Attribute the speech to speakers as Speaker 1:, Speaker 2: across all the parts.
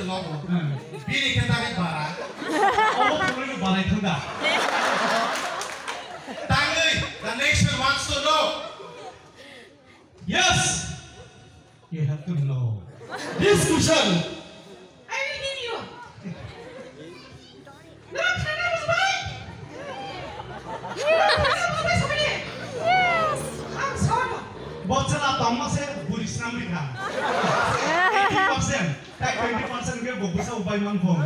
Speaker 1: the logo. Bini kata ni bara.
Speaker 2: Oh, kau ni bara itu dah.
Speaker 1: Tangai, the nation wants to know.
Speaker 2: Yes, you have to know. This question.
Speaker 3: I will give you. No, China was right. Yes. I'm sorry.
Speaker 2: Bocah apa sih buris Amerika? 80%, tak 20% ke bubusa ubay mangkong.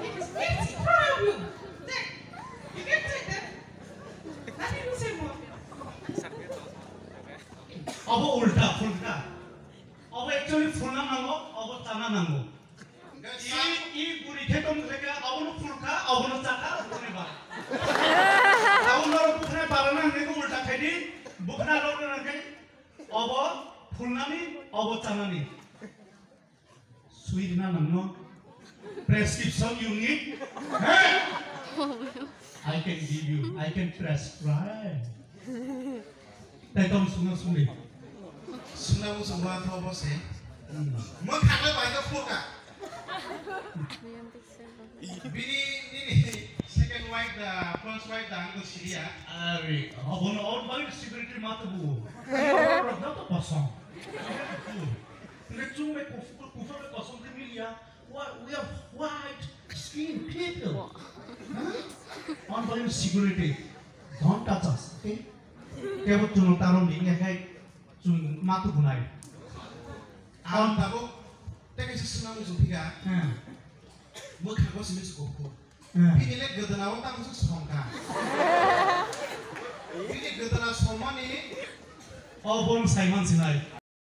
Speaker 3: It's proud of you. Take. You can take that. Nothing to say more.
Speaker 2: Apa ulta, fulka. Apa actually fulna nango, apa tanah nango. Ini buri ketom mereka, apa nu fulka, apa nu cakar, bukan apa. Tahu nor bukan parana mereka ulta kedi, bukan orang orang apa fulna ni, apa tanah ni. Sweet na nango. Prescription you need. I can give you. I can prescribe. Tekom sungai sungai.
Speaker 1: Sungai musuh thau bose. Mau kagak baik fuka. Bini second wife the first wife the anggo Syria.
Speaker 2: Ari, abon out balik security mata bu. Orang dah tu pasang. Lecung me kufa me pasang di milia. We have white skin people. On balik security. Don't touch us, okay? Kau cuma taruh di ni kayak cuma matu bunai.
Speaker 1: Alam tahu, tapi sesuatu musuh tiga. Mau kagak sih musuh koko. Bini lek gedena awak tak musuh songka. Bini gedena somani.
Speaker 2: Oh, bon Simon Sinai.